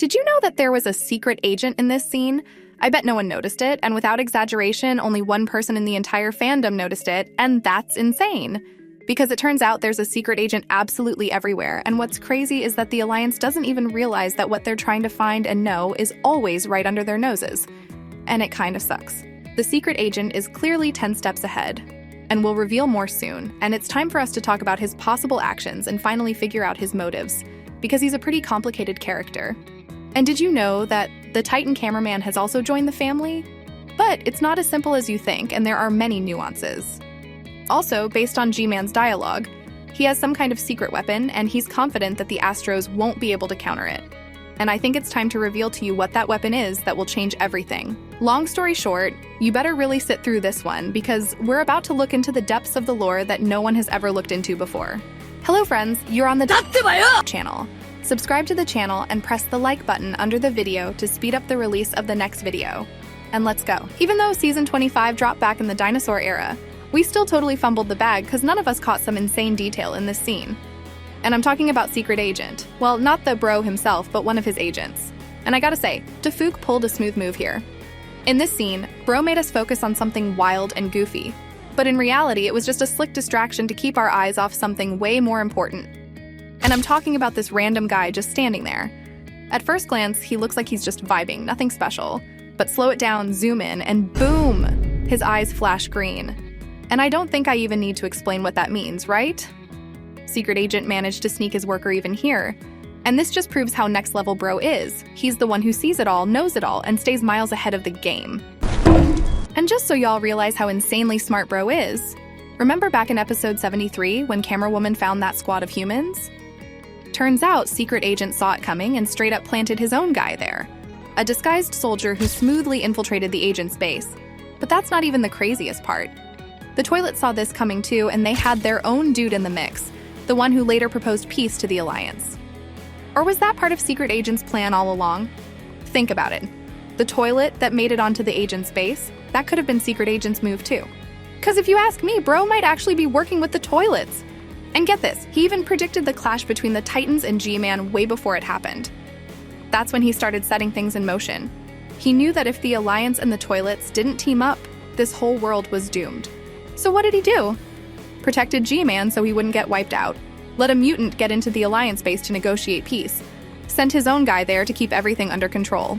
Did you know that there was a secret agent in this scene? I bet no one noticed it, and without exaggeration, only one person in the entire fandom noticed it, and that's insane. Because it turns out there's a secret agent absolutely everywhere, and what's crazy is that the Alliance doesn't even realize that what they're trying to find and know is always right under their noses. And it kind of sucks. The secret agent is clearly 10 steps ahead, and we'll reveal more soon, and it's time for us to talk about his possible actions and finally figure out his motives, because he's a pretty complicated character. And did you know that the Titan cameraman has also joined the family? But it's not as simple as you think, and there are many nuances. Also, based on G-Man's dialogue, he has some kind of secret weapon, and he's confident that the Astros won't be able to counter it. And I think it's time to reveal to you what that weapon is that will change everything. Long story short, you better really sit through this one, because we're about to look into the depths of the lore that no one has ever looked into before. Hello friends, you're on the channel. Subscribe to the channel and press the like button under the video to speed up the release of the next video. And let's go. Even though Season 25 dropped back in the dinosaur era, we still totally fumbled the bag because none of us caught some insane detail in this scene. And I'm talking about Secret Agent. Well, not the bro himself, but one of his agents. And I gotta say, Tafuk pulled a smooth move here. In this scene, Bro made us focus on something wild and goofy. But in reality, it was just a slick distraction to keep our eyes off something way more important. And I'm talking about this random guy just standing there. At first glance, he looks like he's just vibing, nothing special. But slow it down, zoom in, and boom! His eyes flash green. And I don't think I even need to explain what that means, right? Secret Agent managed to sneak his worker even here. And this just proves how next level Bro is. He's the one who sees it all, knows it all, and stays miles ahead of the game. And just so y'all realize how insanely smart Bro is, remember back in episode 73 when Camerawoman found that squad of humans? Turns out Secret Agent saw it coming and straight up planted his own guy there. A disguised soldier who smoothly infiltrated the agent's base. But that's not even the craziest part. The Toilets saw this coming too, and they had their own dude in the mix, the one who later proposed peace to the Alliance. Or was that part of Secret Agent's plan all along? Think about it. The toilet that made it onto the agent's base, that could have been Secret Agent's move too. Because if you ask me, Bro might actually be working with the Toilets. And get this, he even predicted the clash between the Titans and G-Man way before it happened. That's when he started setting things in motion. He knew that if the Alliance and the Toilets didn't team up, this whole world was doomed. So what did he do? Protected G-Man so he wouldn't get wiped out. Let a mutant get into the Alliance base to negotiate peace. Sent his own guy there to keep everything under control.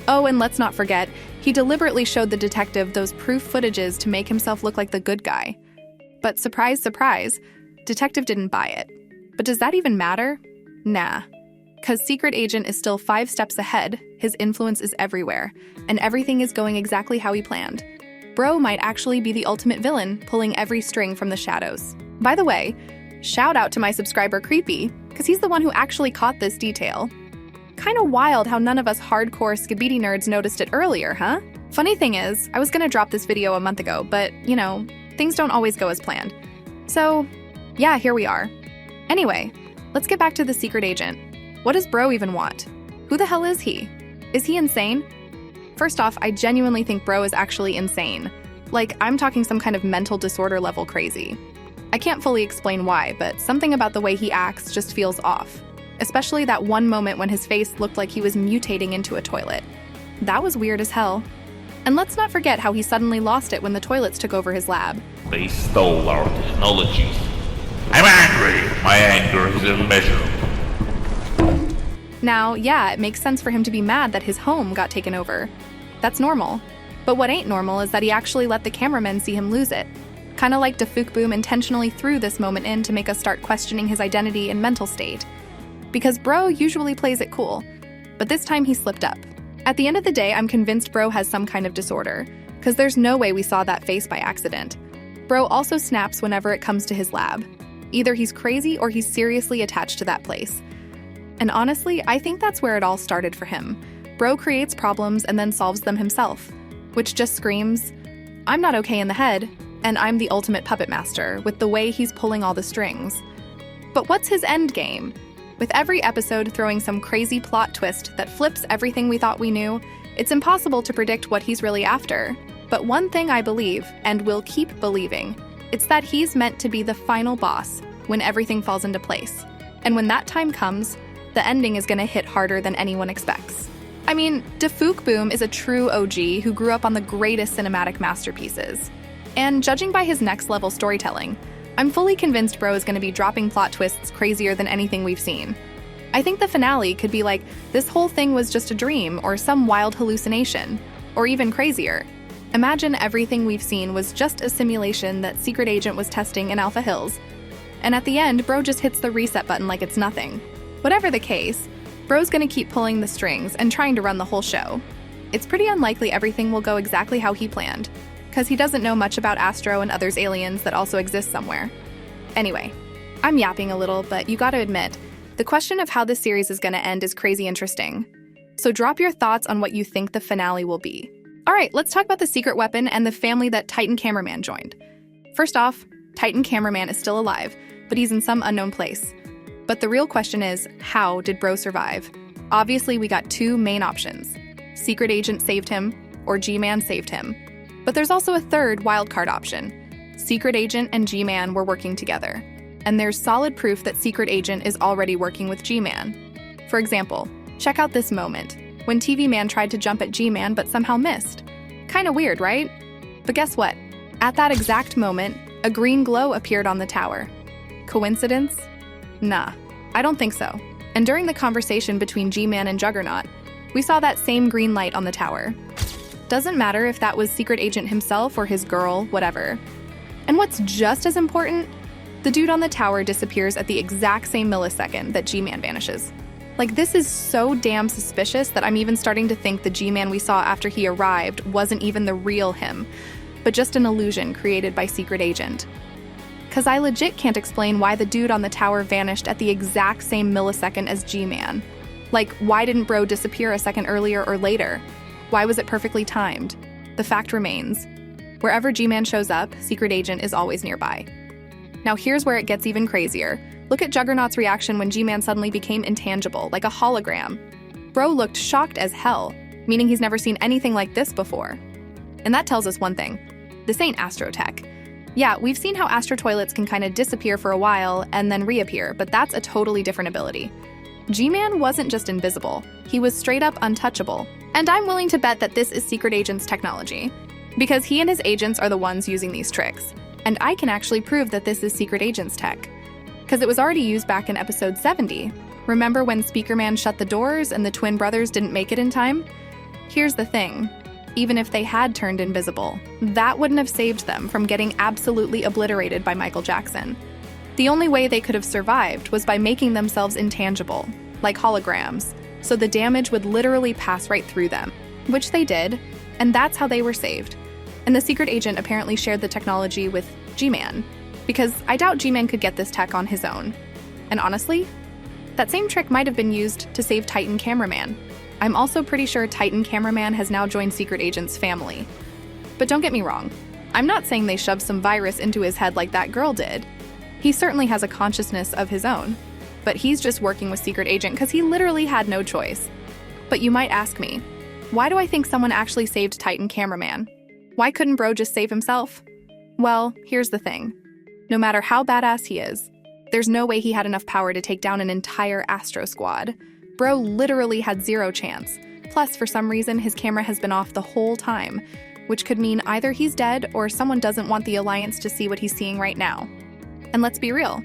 Oh, and let's not forget, he deliberately showed the detective those proof footages to make himself look like the good guy. But surprise, surprise, Detective didn't buy it. But does that even matter? Nah. Because Secret Agent is still 5 steps ahead, his influence is everywhere, and everything is going exactly how he planned. Bro might actually be the ultimate villain, pulling every string from the shadows. By the way, shout out to my subscriber Creepy, because he's the one who actually caught this detail. Kinda wild how none of us hardcore skibidi nerds noticed it earlier, huh? Funny thing is, I was gonna drop this video a month ago, but, you know, things don't always go as planned. So, yeah, here we are. Anyway, let's get back to the Secret Agent. What does Bro even want? Who the hell is he? Is he insane? First off, I genuinely think Bro is actually insane. Like, I'm talking some kind of mental disorder level crazy. I can't fully explain why, but something about the way he acts just feels off. Especially that one moment when his face looked like he was mutating into a toilet. That was weird as hell. And let's not forget how he suddenly lost it when the Toilets took over his lab. They stole our technologies. I'm angry. My anger is immeasurable. Now, yeah, it makes sense for him to be mad that his home got taken over. That's normal. But what ain't normal is that he actually let the cameramen see him lose it. Kinda like Tafuk Boom intentionally threw this moment in to make us start questioning his identity and mental state. Because Bro usually plays it cool, but this time he slipped up. At the end of the day, I'm convinced Bro has some kind of disorder, because there's no way we saw that face by accident. Bro also snaps whenever it comes to his lab. Either he's crazy or he's seriously attached to that place. And honestly, I think that's where it all started for him. Bro creates problems and then solves them himself, which just screams, I'm not okay in the head, and I'm the ultimate puppet master with the way he's pulling all the strings. But what's his end game? With every episode throwing some crazy plot twist that flips everything we thought we knew, it's impossible to predict what he's really after. But one thing I believe, and will keep believing, it's that he's meant to be the final boss when everything falls into place. And when that time comes, the ending is gonna hit harder than anyone expects. I mean, Defook Boom is a true OG who grew up on the greatest cinematic masterpieces. And judging by his next-level storytelling, I'm fully convinced Bro is gonna be dropping plot twists crazier than anything we've seen. I think the finale could be like, this whole thing was just a dream or some wild hallucination, or even crazier. Imagine everything we've seen was just a simulation that Secret Agent was testing in Alpha Hills, and at the end, Bro just hits the reset button like it's nothing. Whatever the case, Bro's gonna keep pulling the strings and trying to run the whole show. It's pretty unlikely everything will go exactly how he planned, because he doesn't know much about Astro and others aliens that also exist somewhere. Anyway, I'm yapping a little, but you gotta admit, the question of how this series is gonna end is crazy interesting. So drop your thoughts on what you think the finale will be. All right, let's talk about the secret weapon and the family that Titan Cameraman joined. First off, Titan Cameraman is still alive, but he's in some unknown place. But the real question is, how did Bro survive? Obviously, we got two main options. Secret Agent saved him, or G-Man saved him. But there's also a third wildcard option. Secret Agent and G-Man were working together. And there's solid proof that Secret Agent is already working with G-Man. For example, check out this moment, when TV Man tried to jump at G-Man but somehow missed. Kinda weird, right? But guess what? At that exact moment, a green glow appeared on the tower. Coincidence? Nah, I don't think so. And during the conversation between G-Man and Juggernaut, we saw that same green light on the tower. Doesn't matter if that was Secret Agent himself or his girl, whatever. And what's just as important, the dude on the tower disappears at the exact same millisecond that G-Man vanishes. Like, this is so damn suspicious that I'm even starting to think the G-Man we saw after he arrived wasn't even the real him, but just an illusion created by Secret Agent. Cause I legit can't explain why the dude on the tower vanished at the exact same millisecond as G-Man. Like, why didn't Bro disappear a second earlier or later? Why was it perfectly timed? The fact remains, wherever G-Man shows up, Secret Agent is always nearby. Now here's where it gets even crazier. Look at Juggernaut's reaction when G-Man suddenly became intangible, like a hologram. Bro looked shocked as hell, meaning he's never seen anything like this before. And that tells us one thing. This ain't Astro tech. Yeah, we've seen how Astro toilets can kind of disappear for a while and then reappear, but that's a totally different ability. G-Man wasn't just invisible, he was straight up untouchable. And I'm willing to bet that this is Secret Agent's technology, because he and his agents are the ones using these tricks. And I can actually prove that this is Secret Agent's tech, because it was already used back in episode 70. Remember when Speaker Man shut the doors and the twin brothers didn't make it in time? Here's the thing. Even if they had turned invisible, that wouldn't have saved them from getting absolutely obliterated by Michael Jackson. The only way they could have survived was by making themselves intangible, like holograms, so the damage would literally pass right through them, which they did, and that's how they were saved. And the Secret Agent apparently shared the technology with G-Man, because I doubt G-Man could get this tech on his own. And honestly, that same trick might have been used to save Titan Cameraman. I'm also pretty sure Titan Cameraman has now joined Secret Agent's family. But don't get me wrong, I'm not saying they shoved some virus into his head like that girl did. He certainly has a consciousness of his own, but he's just working with Secret Agent because he literally had no choice. But you might ask me, why do I think someone actually saved Titan Cameraman? Why couldn't Bro just save himself? Well, here's the thing. No matter how badass he is, there's no way he had enough power to take down an entire Astro squad. Bro literally had zero chance. Plus, for some reason, his camera has been off the whole time, which could mean either he's dead or someone doesn't want the Alliance to see what he's seeing right now. And let's be real,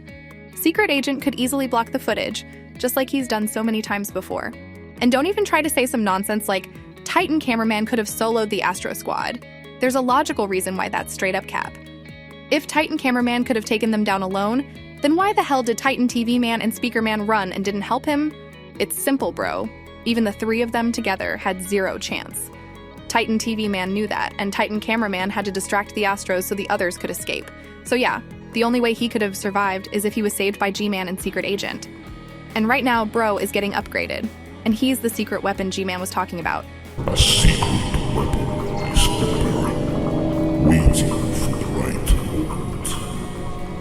Secret Agent could easily block the footage, just like he's done so many times before. And don't even try to say some nonsense like, Titan Cameraman could have soloed the Astro squad. There's a logical reason why that's straight up cap. If Titan Cameraman could have taken them down alone, then why the hell did Titan TV Man and Speaker Man run and didn't help him? It's simple, bro. Even the three of them together had zero chance. Titan TV Man knew that, and Titan Cameraman had to distract the Astros so the others could escape. So yeah, the only way he could have survived is if he was saved by G-Man and Secret Agent. And right now, Bro is getting upgraded, and he's the secret weapon G-Man was talking about. A secret weapon is preparing, waiting for the right moment.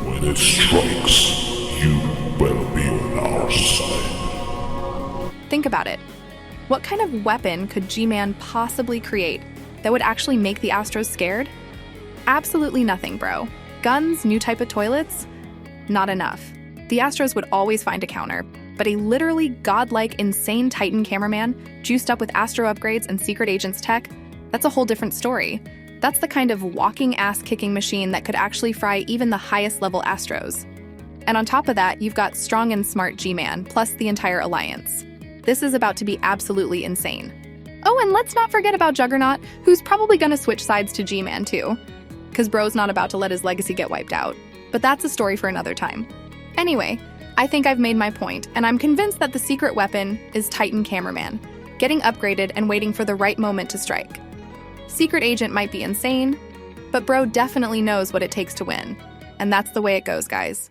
When it strikes, you better be on our side. Think about it. What kind of weapon could G-Man possibly create that would actually make the Astros scared? Absolutely nothing, bro. Guns, new type of toilets? Not enough. The Astros would always find a counter. but a literally godlike, insane Titan cameraman, juiced up with Astro upgrades and secret agents tech, that's a whole different story. That's the kind of walking ass-kicking machine that could actually fry even the highest level Astros. And on top of that, you've got strong and smart G-Man, plus the entire Alliance. This is about to be absolutely insane. Oh, and let's not forget about Juggernaut, who's probably gonna switch sides to G-Man too. Cause bro's not about to let his legacy get wiped out. But that's a story for another time. Anyway, I think I've made my point, and I'm convinced that the secret weapon is Titan Cameraman, getting upgraded and waiting for the right moment to strike. Secret Agent might be insane, but bro definitely knows what it takes to win. And that's the way it goes, guys.